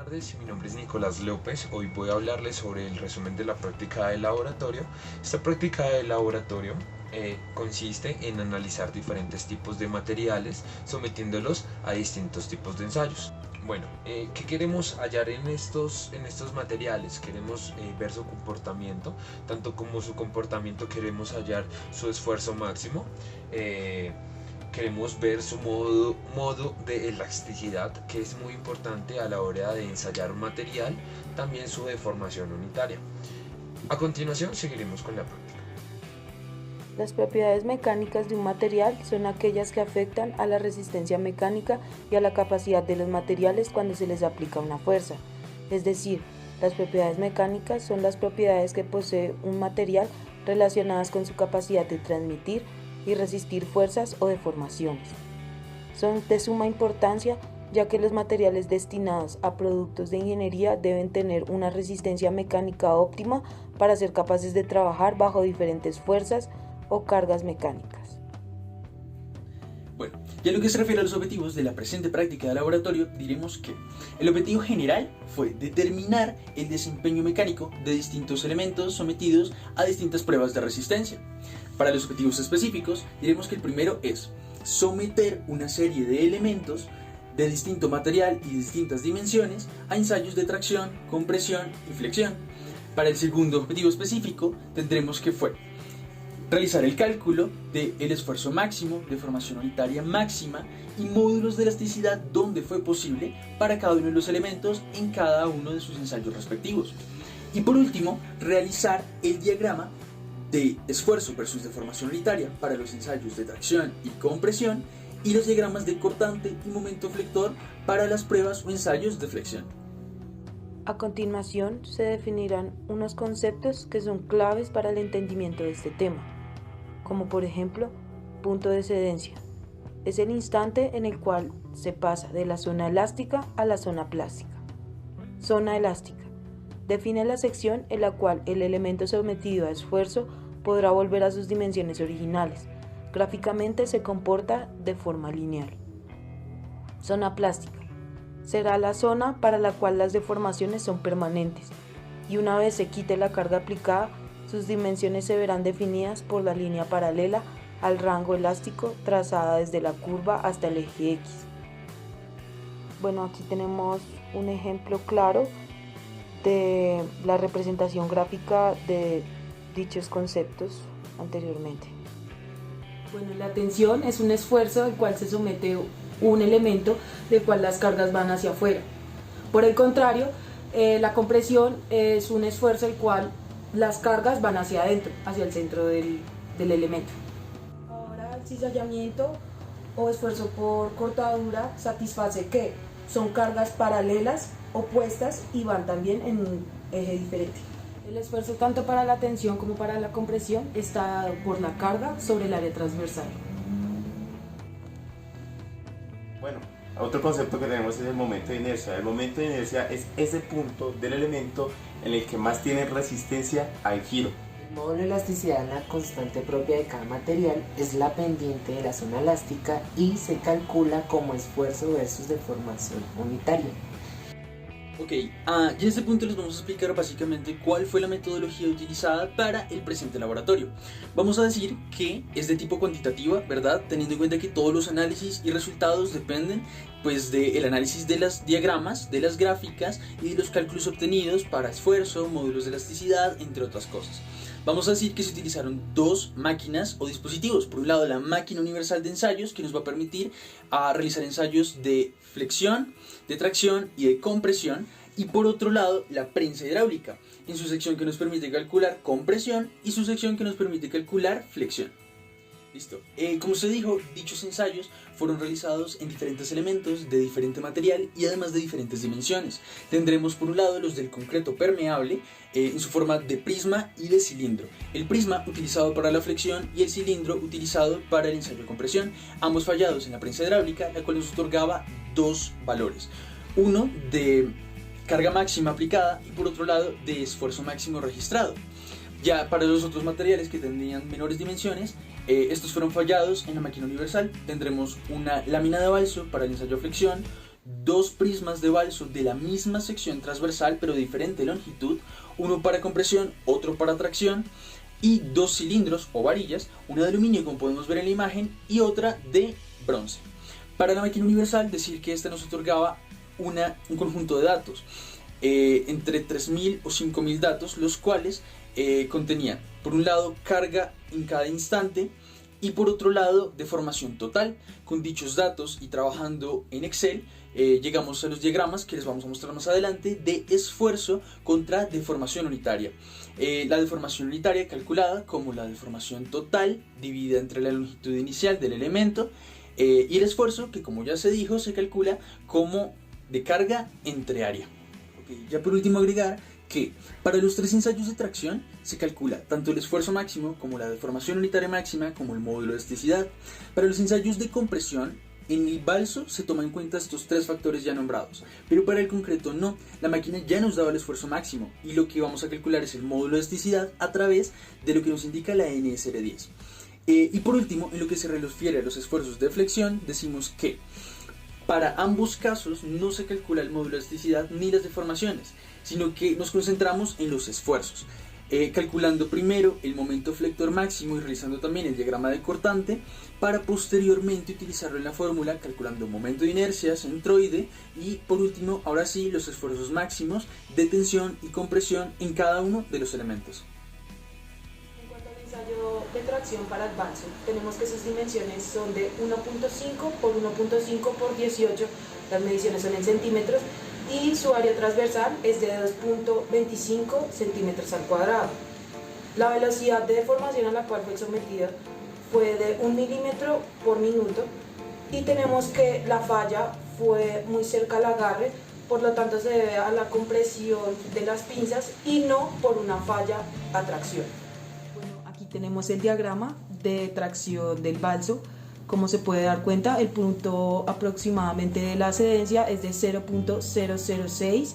tardes, mi nombre es Nicolás López. Hoy voy a hablarles sobre el resumen de la práctica de laboratorio. Esta práctica de laboratorio consiste en analizar diferentes tipos de materiales sometiéndolos a distintos tipos de ensayos. Bueno, ¿qué queremos hallar en estos materiales? Queremos ver su comportamiento, tanto como su comportamiento queremos hallar su esfuerzo máximo. Queremos ver su modo de elasticidad, que es muy importante a la hora de ensayar un material, también su deformación unitaria. A continuación seguiremos con la práctica. Las propiedades mecánicas de un material son aquellas que afectan a la resistencia mecánica y a la capacidad de los materiales cuando se les aplica una fuerza. Es decir, las propiedades mecánicas son las propiedades que posee un material relacionadas con su capacidad de transmitir y resistir fuerzas o deformaciones. Son de suma importancia ya que los materiales destinados a productos de ingeniería deben tener una resistencia mecánica óptima para ser capaces de trabajar bajo diferentes fuerzas o cargas mecánicas. Bueno, ya en lo que se refiere a los objetivos de la presente práctica de laboratorio, diremos que el objetivo general fue determinar el desempeño mecánico de distintos elementos sometidos a distintas pruebas de resistencia. Para los objetivos específicos, diremos que el primero es someter una serie de elementos de distinto material y distintas dimensiones a ensayos de tracción, compresión y flexión. Para el segundo objetivo específico, tendremos que fue realizar el cálculo del esfuerzo máximo, deformación unitaria máxima y módulos de elasticidad donde fue posible para cada uno de los elementos en cada uno de sus ensayos respectivos. Y por último, realizar el diagrama de esfuerzo versus deformación unitaria para los ensayos de tracción y compresión y los diagramas de cortante y momento flector para las pruebas o ensayos de flexión. A continuación se definirán unos conceptos que son claves para el entendimiento de este tema, como por ejemplo, punto de excedencia. Es el instante en el cual se pasa de la zona elástica a la zona plástica. Zona elástica. Define la sección en la cual el elemento sometido a esfuerzo podrá volver a sus dimensiones originales. Gráficamente se comporta de forma lineal. Zona plástica. Será la zona para la cual las deformaciones son permanentes y una vez se quite la carga aplicada, sus dimensiones se verán definidas por la línea paralela al rango elástico trazada desde la curva hasta el eje X. Bueno, aquí tenemos un ejemplo claro de la representación gráfica de dichos conceptos anteriormente. Bueno, la tensión es un esfuerzo al cual se somete un elemento del cual las cargas van hacia afuera. Por el contrario, la compresión es un esfuerzo al cual las cargas van hacia adentro, hacia el centro del elemento. Ahora el cizallamiento o esfuerzo por cortadura satisface que son cargas paralelas, opuestas y van también en un eje diferente. El esfuerzo tanto para la tensión como para la compresión está dado por la carga sobre el área transversal. Bueno, otro concepto que tenemos es el momento de inercia. El momento de inercia es ese punto del elemento en el que más tiene resistencia al giro. El módulo de elasticidad, la constante propia de cada material, es la pendiente de la zona elástica y se calcula como esfuerzo versus deformación unitaria. Ok, y en este punto les vamos a explicar básicamente cuál fue la metodología utilizada para el presente laboratorio. Vamos a decir que es de tipo cuantitativa, ¿verdad? Teniendo en cuenta que todos los análisis y resultados dependen pues del análisis de los diagramas, de las gráficas y de los cálculos obtenidos para esfuerzo, módulos de elasticidad, entre otras cosas. Vamos a decir que se utilizaron dos máquinas o dispositivos. Por un lado, la máquina universal de ensayos, que nos va a permitir realizar ensayos de flexión, de tracción y de compresión. Y por otro lado, la prensa hidráulica, en su sección que nos permite calcular compresión y su sección que nos permite calcular flexión. Listo. Como se dijo, dichos ensayos fueron realizados en diferentes elementos de diferente material y además de diferentes dimensiones. Tendremos por un lado los del concreto permeable en su forma de prisma y de cilindro. El prisma utilizado para la flexión y el cilindro utilizado para el ensayo de compresión, ambos fallados en la prensa hidráulica, la cual nos otorgaba dos valores. Uno de carga máxima aplicada y por otro lado de esfuerzo máximo registrado. Ya para los otros materiales que tendrían menores dimensiones, estos fueron fallados en la máquina universal. Tendremos una lámina de balso para el ensayo de flexión, 2 prismas de balso de la misma sección transversal pero de diferente longitud, uno para compresión, otro para tracción, y 2 cilindros o varillas, una de aluminio como podemos ver en la imagen y otra de bronce. Para la máquina universal, decir que esta nos otorgaba un conjunto de datos, entre 3000 o 5000 datos, los cuales contenían, por un lado, carga en cada instante y por otro lado, deformación total. Con dichos datos y trabajando en Excel, llegamos a los diagramas que les vamos a mostrar más adelante de esfuerzo contra deformación unitaria. La deformación unitaria calculada como la deformación total dividida entre la longitud inicial del elemento y el esfuerzo, que como ya se dijo, se calcula como de carga entre área. Ya por último agregar que para los 3 ensayos de tracción se calcula tanto el esfuerzo máximo como la deformación unitaria máxima como el módulo de elasticidad. Para los ensayos de compresión, en el balso se toman en cuenta estos 3 factores ya nombrados, pero para el concreto no. La máquina ya nos daba el esfuerzo máximo y lo que vamos a calcular es el módulo de elasticidad a través de lo que nos indica la NSR10. Y por último, en lo que se refiere a los esfuerzos de flexión, decimos que para ambos casos no se calcula el módulo de elasticidad ni las deformaciones, sino que nos concentramos en los esfuerzos, calculando primero el momento flector máximo y realizando también el diagrama de cortante, para posteriormente utilizarlo en la fórmula calculando momento de inercia, centroide y por último, ahora sí, los esfuerzos máximos de tensión y compresión en cada uno de los elementos. En cuanto al ensayo de tracción para el balso, tenemos que sus dimensiones son de 1.5 por 1.5 por 18, las mediciones son en centímetros, y su área transversal es de 2.25 centímetros al cuadrado. La velocidad de deformación a la cual fue sometida fue de 1 milímetro por minuto y tenemos que la falla fue muy cerca al agarre, por lo tanto se debe a la compresión de las pinzas y no por una falla a tracción. Bueno, aquí tenemos el diagrama de tracción del balso. Como se puede dar cuenta, el punto aproximadamente de la cedencia es de 0.006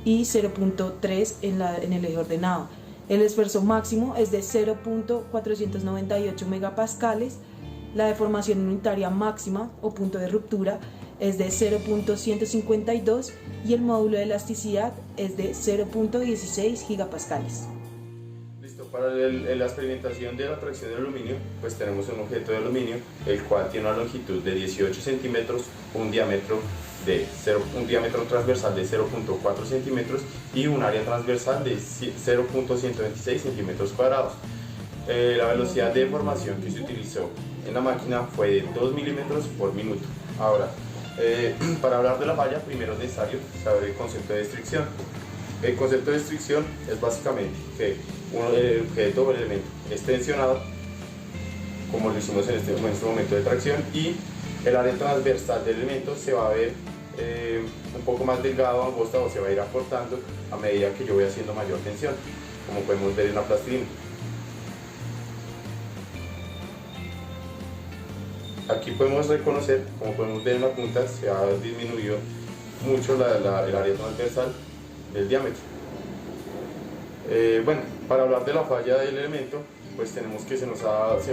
y 0.3 en el eje ordenado. El esfuerzo máximo es de 0.498 megapascales. La deformación unitaria máxima o punto de ruptura es de 0.152 y el módulo de elasticidad es de 0.16 gigapascales. Para la experimentación de la tracción del aluminio, pues tenemos un objeto de aluminio, el cual tiene una longitud de 18 centímetros, un diámetro transversal de 0.4 centímetros y un área transversal de 0.126 centímetros cuadrados. La velocidad de deformación que se utilizó en la máquina fue de 2 milímetros por minuto. Ahora, para hablar de la falla, primero es necesario saber el concepto de restricción. El concepto de restricción es básicamente que el objeto o el elemento es tensionado, como lo hicimos en este momento de tracción, y el área transversal del elemento se va a ver un poco más delgado, angosta, o se va a ir acortando a medida que yo voy haciendo mayor tensión, como podemos ver en la plastilina. Aquí podemos reconocer, como podemos ver en la punta, se ha disminuido mucho el área transversal del diámetro. Bueno, para hablar de la falla del elemento, pues tenemos que se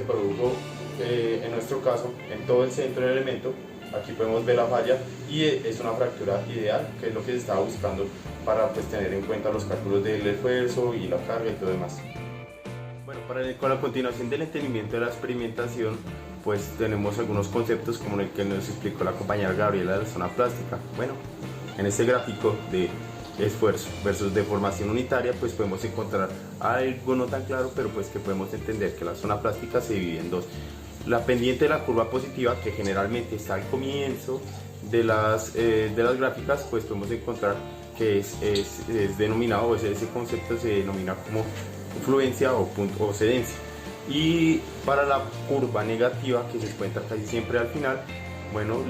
produjo en nuestro caso en todo el centro del elemento. Aquí podemos ver la falla y es una fractura ideal, que es lo que se estaba buscando para pues tener en cuenta los cálculos del esfuerzo y la carga y todo demás. Bueno, con la continuación del entendimiento de la experimentación, pues tenemos algunos conceptos como el que nos explicó la compañera Gabriela de la zona plástica. Bueno, en este gráfico de esfuerzo versus deformación unitaria, pues podemos encontrar algo no tan claro, pero pues que podemos entender que la zona plástica se divide en dos. La pendiente de la curva positiva, que generalmente está al comienzo de las gráficas, pues podemos encontrar que es denominado, ese concepto se denomina como influencia o cedencia. Y para la curva negativa, que se encuentra casi siempre al final, bueno,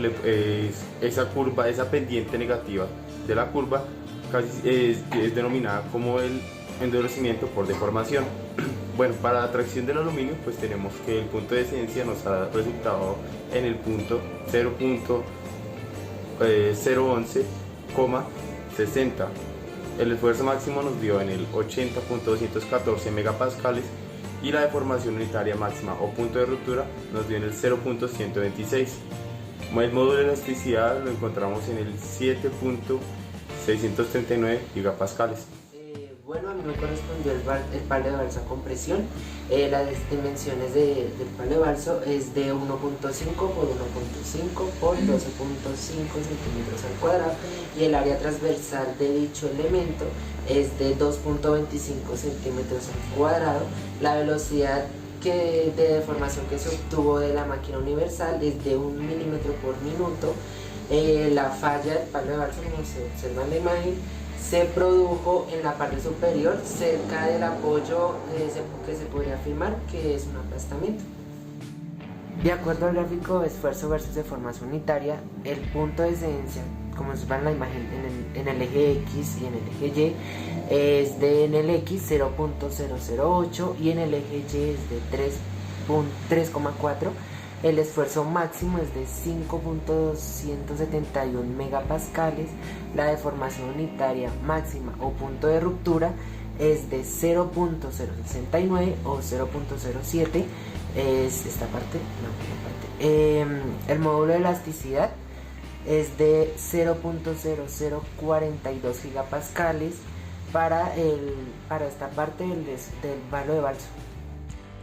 esa pendiente negativa de la curva es denominada como el endurecimiento por deformación. Bueno, para la tracción del aluminio, pues tenemos que el punto de cedencia nos ha resultado en el punto 0.011,60. El esfuerzo máximo nos dio en el 80.214 megapascales y la deformación unitaria máxima o punto de ruptura nos dio en el 0.126. El módulo de elasticidad lo encontramos en el 7.639 gigapascales. Bueno, a mí me correspondió el palo de balso a compresión. Las dimensiones del palo de balso es de 1.5 por 1.5 por 12.5 centímetros al cuadrado y el área transversal de dicho elemento es de 2.25 centímetros al cuadrado. La velocidad de deformación que se obtuvo de la máquina universal es de 1 milímetro por minuto. La falla del palo de balso, como se observa en la imagen, se produjo en la parte superior, cerca del apoyo que se podría afirmar que es un aplastamiento. De acuerdo al gráfico de esfuerzo versus deformación unitaria, el punto de excedencia, como se ve en la imagen, en el eje X y en el eje Y, es de en el X 0.008 y en el eje Y es de 3,4. El esfuerzo máximo es de 5.271 megapascales. La deformación unitaria máxima o punto de ruptura es de 0.069 o 0.07. Es esta parte, el módulo de elasticidad es de 0.0042 gigapascales para esta parte del palo de balso.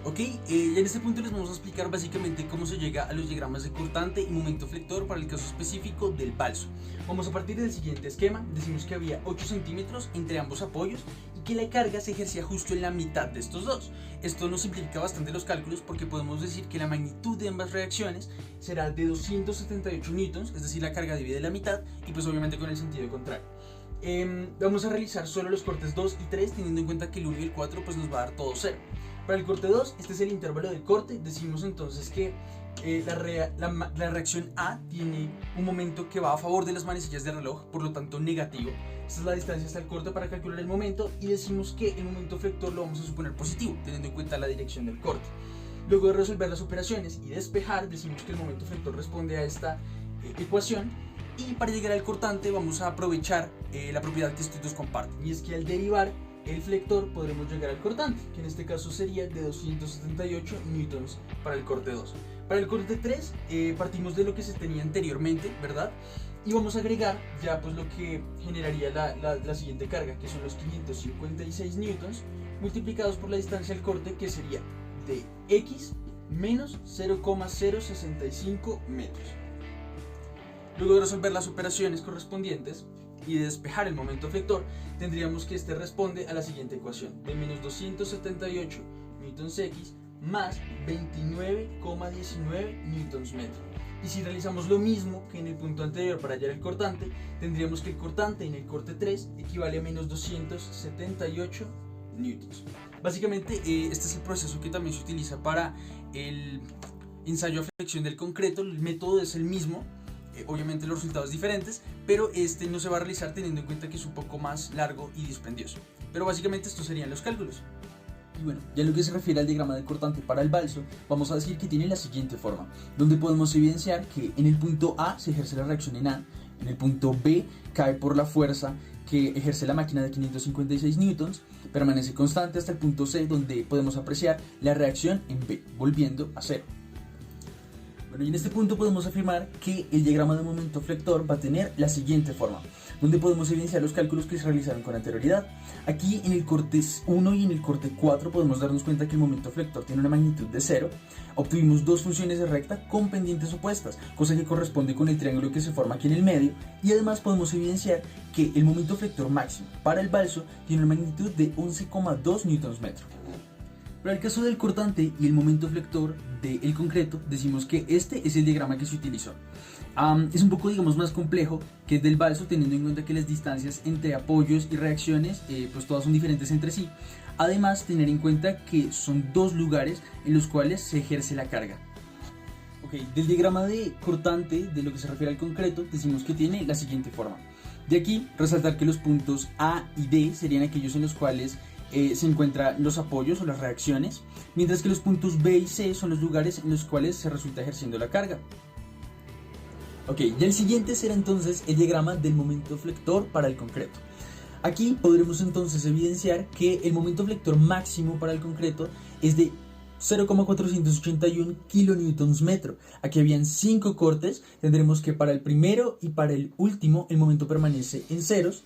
Ok, y en este punto les vamos a explicar básicamente cómo se llega a los diagramas de cortante y momento flector para el caso específico del balso. Vamos a partir del siguiente esquema. Decimos que había 8 centímetros entre ambos apoyos y que la carga se ejercía justo en la mitad de estos dos. Esto nos simplifica bastante los cálculos porque podemos decir que la magnitud de ambas reacciones será de 278 newtons, es decir, la carga divide la mitad y pues obviamente con el sentido contrario. Vamos a realizar solo los cortes 2 y 3 teniendo en cuenta que el 1 y el 4 pues nos va a dar todo 0. Para el corte 2, este es el intervalo del corte. Decimos entonces que la reacción A tiene un momento que va a favor de las manecillas del reloj, por lo tanto negativo. Esta es la distancia hasta el corte para calcular el momento y decimos que el momento flector lo vamos a suponer positivo, teniendo en cuenta la dirección del corte. Luego de resolver las operaciones y despejar, decimos que el momento flector responde a esta ecuación. Y para llegar al cortante vamos a aprovechar la propiedad que estos dos comparten, y es que al derivar el flector podremos llegar al cortante, que en este caso sería de 278 newtons para el corte 2. Para el corte 3 partimos de lo que se tenía anteriormente, ¿verdad? Y vamos a agregar ya pues lo que generaría la siguiente carga, que son los 556 newtons multiplicados por la distancia al corte, que sería de x menos 0,065 metros. Luego de resolver las operaciones correspondientes y de despejar el momento flector, tendríamos que este responde a la siguiente ecuación: de menos 278 newtons x más 29,19 newtons metro. Y si realizamos lo mismo que en el punto anterior para hallar el cortante, tendríamos que el cortante en el corte 3 equivale a menos 278 newtons. Básicamente este es el proceso que también se utiliza para el ensayo a flexión del concreto. El método es el mismo. Obviamente los resultados diferentes, pero este no se va a realizar teniendo en cuenta que es un poco más largo y dispendioso. Pero básicamente estos serían los cálculos. Y bueno, ya en lo que se refiere al diagrama del cortante para el balso, vamos a decir que tiene la siguiente forma, donde podemos evidenciar que en el punto A se ejerce la reacción en A, en el punto B cae por la fuerza que ejerce la máquina de 556 newtons, permanece constante hasta el punto C, donde podemos apreciar la reacción en B, volviendo a cero. Bueno, y en este punto podemos afirmar que el diagrama de momento flector va a tener la siguiente forma, donde podemos evidenciar los cálculos que se realizaron con anterioridad. Aquí en el corte 1 y en el corte 4 podemos darnos cuenta que el momento flector tiene una magnitud de 0. Obtuvimos dos funciones de recta con pendientes opuestas, cosa que corresponde con el triángulo que se forma aquí en el medio, y además podemos evidenciar que el momento flector máximo para el balso tiene una magnitud de 11,2 newtons metro. Para el caso del cortante y el momento flector del concreto, decimos que este es el diagrama que se utilizó. Es un poco, digamos, más complejo que el del balso, teniendo en cuenta que las distancias entre apoyos y reacciones, pues todas son diferentes entre sí. Además, tener en cuenta que son dos lugares en los cuales se ejerce la carga. Del diagrama de cortante, de lo que se refiere al concreto, decimos que tiene la siguiente forma. De aquí, resaltar que los puntos A y D serían aquellos en los cuales se encuentran los apoyos o las reacciones, mientras que los puntos B y C son los lugares en los cuales se resulta ejerciendo la carga. Y el siguiente será entonces el diagrama del momento flector para el concreto. Aquí podremos entonces evidenciar que el momento flector máximo para el concreto es de 0,481 kilonewtons metro. Aquí habían 5 cortes. Tendremos que para el primero y para el último el momento permanece en ceros,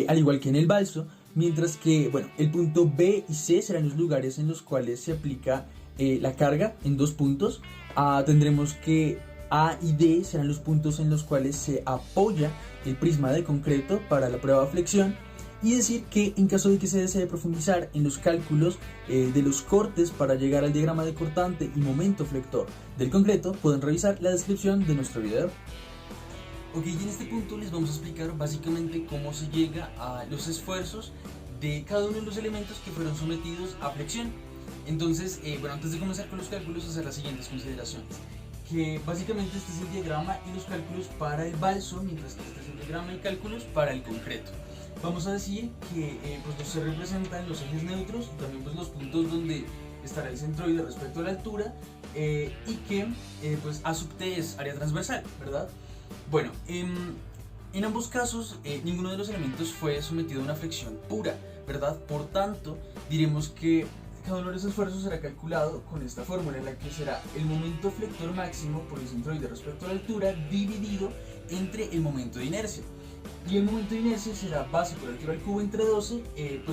al igual que en el balso, mientras que el punto B y C serán los lugares en los cuales se aplica la carga en 2 puntos. Tendremos que A y D serán los puntos en los cuales se apoya el prisma de concreto para la prueba de flexión. Y decir que en caso de que se desee profundizar en los cálculos de los cortes para llegar al diagrama de cortante y momento flector del concreto, pueden revisar la descripción de nuestro video. Ok, y en este punto les vamos a explicar básicamente cómo se llega a los esfuerzos de cada uno de los elementos que fueron sometidos a flexión. Entonces, antes de comenzar con los cálculos, hacer las siguientes consideraciones. Que básicamente este es el diagrama y los cálculos para el balso, mientras que este es el diagrama y cálculos para el concreto. Vamos a decir que se representan los ejes neutros y también los puntos donde estará el centroide respecto a la altura, y que A sub T es área transversal, ¿verdad? Bueno, en ambos casos ninguno de los elementos fue sometido a una flexión pura, ¿verdad? Por tanto, diremos que cada uno de los esfuerzos será calculado con esta fórmula, en la que será el momento flector máximo por el centroide respecto a la altura dividido entre el momento de inercia. Y el momento de inercia será base por altura al cubo entre 12,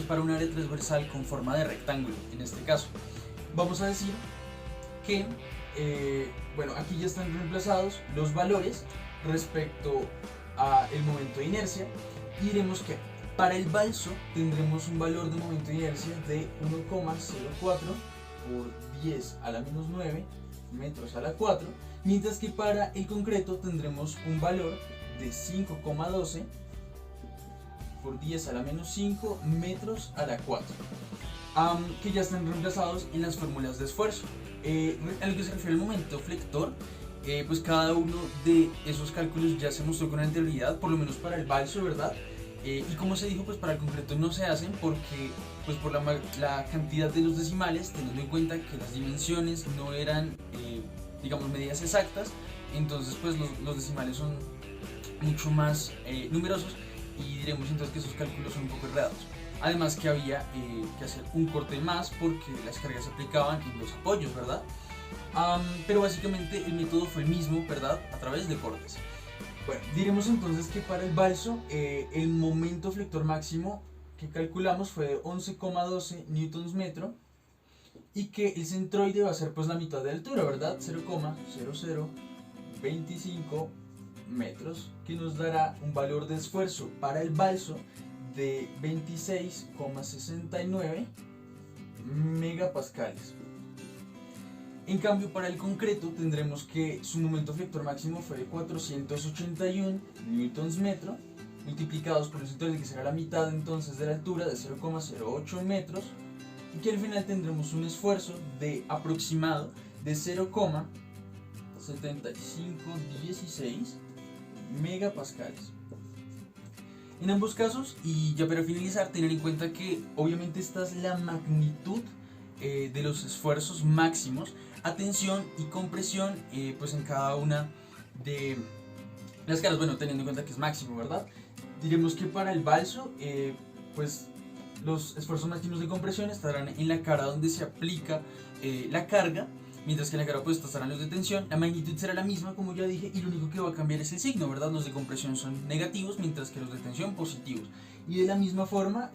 para un área transversal con forma de rectángulo, en este caso. Vamos a decir que, aquí ya están reemplazados los valores respecto al momento de inercia, y diremos que para el balso tendremos un valor de momento de inercia de 1,04 por 10 a la menos 9 metros a la 4, mientras que para el concreto tendremos un valor de 5,12 por 10 a la menos 5 metros a la 4, que ya están reemplazados en las fórmulas de esfuerzo. A lo que se refiere al momento flector, cada uno de esos cálculos ya se mostró con anterioridad, por lo menos para el balso, ¿verdad? Y como se dijo, para el concreto no se hacen porque por la cantidad de los decimales, teniendo en cuenta que las dimensiones no eran medidas exactas, entonces los decimales son mucho más numerosos, y diremos entonces que esos cálculos son un poco enredados. Además que había que hacer un corte más porque las cargas se aplicaban en los apoyos, ¿verdad? Pero básicamente el método fue el mismo, ¿verdad? A través de cortes. Bueno, diremos entonces que para el balso el momento flector máximo que calculamos fue de 11,12 newtons metro, y que el centroide va a ser la mitad de altura, ¿verdad? 0,0025 metros, que nos dará un valor de esfuerzo para el balso de 26,69 megapascales. En cambio, para el concreto tendremos que su momento flector máximo fue de 481 newtons metro, multiplicados por el centroide, que será la mitad entonces de la altura, de 0,08 metros, y que al final tendremos un esfuerzo de aproximado de 0,7516 megapascales. En ambos casos, y ya para finalizar, tener en cuenta que obviamente esta es la magnitud de los esfuerzos máximos a tensión y compresión en cada una de las caras, teniendo en cuenta que es máximo, ¿verdad? Diremos que para el balso los esfuerzos máximos de compresión estarán en la cara donde se aplica la carga, mientras que en la cara opuesta estarán los de tensión. La magnitud será la misma, como ya dije, y lo único que va a cambiar es el signo, ¿verdad? Los de compresión son negativos, mientras que los de tensión positivos. Y de la misma forma,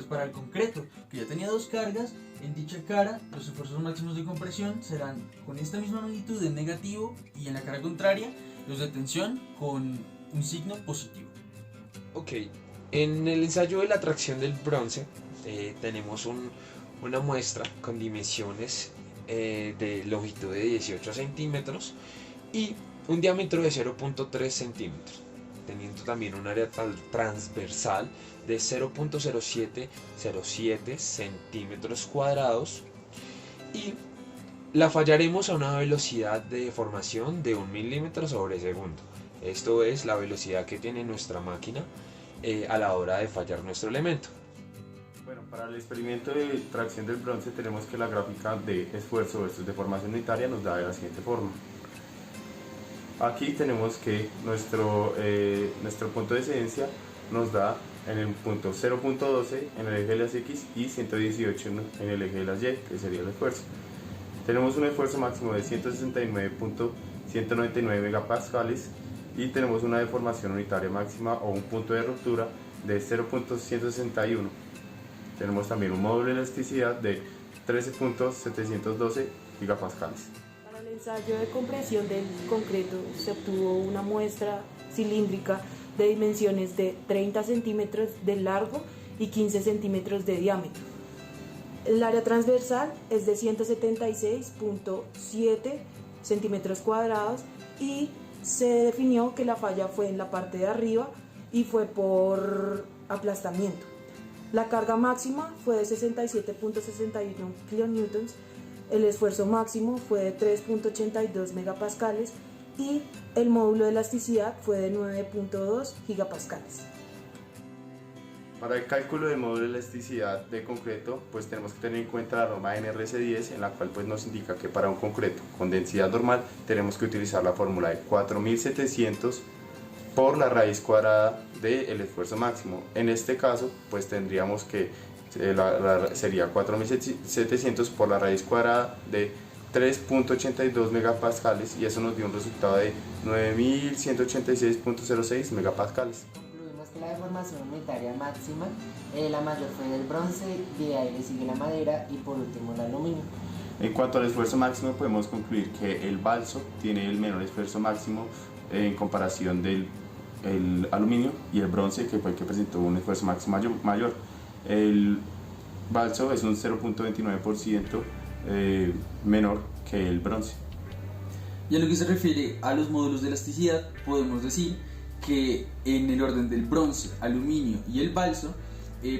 para el concreto, que ya tenía 2 cargas, en dicha cara los esfuerzos máximos de compresión serán con esta misma magnitud en negativo, y en la cara contraria los de tensión con un signo positivo. Ok, en el ensayo de la tracción del bronce tenemos una muestra con dimensiones de longitud de 18 centímetros y un diámetro de 0.3 centímetros, teniendo también un área transversal de 0.0707 centímetros cuadrados, y la fallaremos a una velocidad de deformación de 1 milímetro sobre segundo. Esto es la velocidad que tiene nuestra máquina a la hora de fallar nuestro elemento. Bueno, para el experimento de tracción del bronce tenemos que la gráfica de esfuerzo versus deformación unitaria nos da de la siguiente forma. Aquí tenemos que nuestro punto de excedencia nos da en el punto 0.12 en el eje de las X y 118 en el eje de las Y, que sería el esfuerzo. Tenemos un esfuerzo máximo de 169.199 megapascales y tenemos una deformación unitaria máxima o un punto de ruptura de 0.161. Tenemos también un módulo de elasticidad de 13.712 gigapascales. Para el ensayo de compresión del concreto se obtuvo una muestra cilíndrica de dimensiones de 30 centímetros de largo y 15 centímetros de diámetro. El área transversal es de 176.7 centímetros cuadrados y se definió que la falla fue en la parte de arriba y fue por aplastamiento. La carga máxima fue de 67.61 kilonewtons, el esfuerzo máximo fue de 3.82 megapascales y el módulo de elasticidad fue de 9.2 gigapascales. Para el cálculo del módulo de elasticidad de concreto, pues tenemos que tener en cuenta la norma NRC10, en la cual pues nos indica que para un concreto con densidad normal tenemos que utilizar la fórmula de 4700 por la raíz cuadrada del esfuerzo máximo. En este caso, pues tendríamos que sería 4700 por la raíz cuadrada de 3.82 megapascales y eso nos dio un resultado de 9186.06 megapascales. Concluimos que la deformación unitaria máxima, la mayor fue del bronce, de ahí le sigue la madera y por último el aluminio. En cuanto al esfuerzo máximo, podemos concluir que el balso tiene el menor esfuerzo máximo en comparación del aluminio y el bronce, que fue el que presentó un esfuerzo máximo mayor. El balso es un 0.29% menor que el bronce. Y en lo que se refiere a los módulos de elasticidad, podemos decir que en el orden del bronce, aluminio y el balso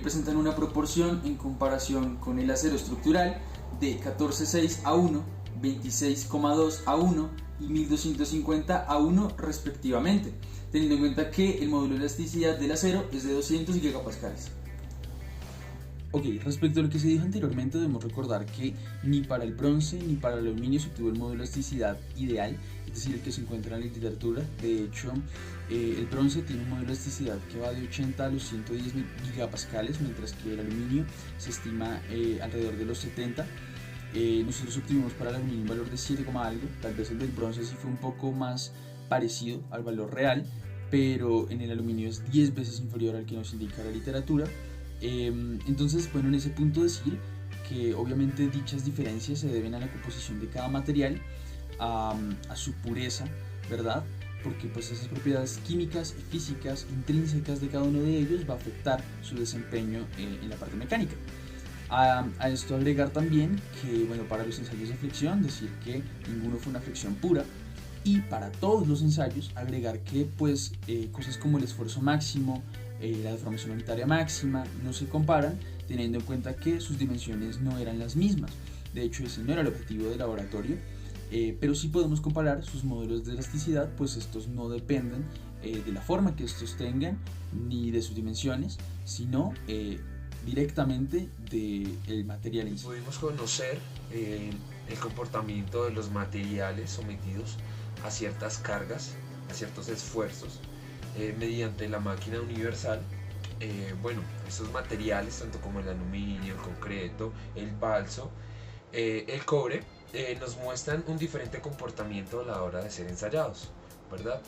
presentan una proporción en comparación con el acero estructural de 14,6 a 1, 26,2 a 1 y 1250 a 1 respectivamente, teniendo en cuenta que el módulo de elasticidad del acero es de 200 gigapascales. Ok, respecto a lo que se dijo anteriormente, debemos recordar que ni para el bronce ni para el aluminio se obtuvo el módulo de elasticidad ideal, es decir, el que se encuentra en la literatura. De hecho, el bronce tiene un módulo de elasticidad que va de 80 a los 110 gigapascales, mientras que el aluminio se estima alrededor de los 70. Nosotros obtuvimos para el aluminio un valor de 7, algo, tal vez el del bronce sí fue un poco más parecido al valor real, pero en el aluminio es 10 veces inferior al que nos indica la literatura. Entonces, bueno, en ese punto decir que obviamente dichas diferencias se deben a la composición de cada material, a su pureza, ¿verdad? Porque pues esas propiedades químicas y físicas intrínsecas de cada uno de ellos va a afectar su desempeño en la parte mecánica. A esto agregar también que, bueno, para los ensayos de fricción, decir que ninguno fue una fricción pura, y para todos los ensayos agregar que pues cosas como el esfuerzo máximo, la deformación unitaria máxima no se comparan, teniendo en cuenta que sus dimensiones no eran las mismas. De hecho, ese no era el objetivo del laboratorio, pero sí podemos comparar sus módulos de elasticidad, pues estos no dependen de la forma que estos tengan ni de sus dimensiones, sino directamente del material en sí. Pudimos conocer el comportamiento de los materiales sometidos a ciertas cargas, a ciertos esfuerzos, mediante la máquina universal. Bueno, estos materiales, tanto como el aluminio, el concreto, el balso, el cobre, nos muestran un diferente comportamiento a la hora de ser ensayados, ¿verdad?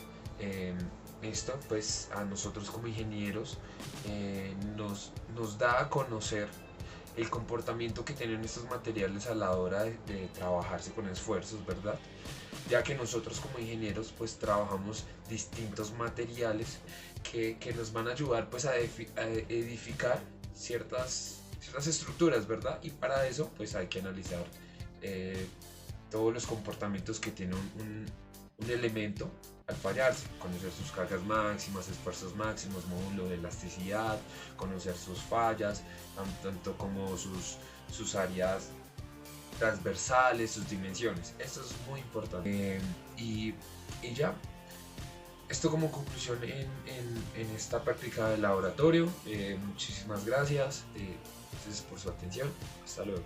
Esto pues a nosotros como ingenieros nos da a conocer el comportamiento que tienen estos materiales a la hora de trabajarse con esfuerzos, ¿verdad? Ya que nosotros como ingenieros pues trabajamos distintos materiales que nos van a ayudar pues a edificar ciertas estructuras, ¿verdad? Y para eso pues hay que analizar todos los comportamientos que tiene un elemento al fallarse, conocer sus cargas máximas, esfuerzos máximos, módulo de elasticidad, conocer sus fallas, tanto como sus áreas transversales, sus dimensiones. Esto es muy importante. Y ya, esto como conclusión en esta práctica de laboratorio. Muchísimas gracias por su atención. Hasta luego.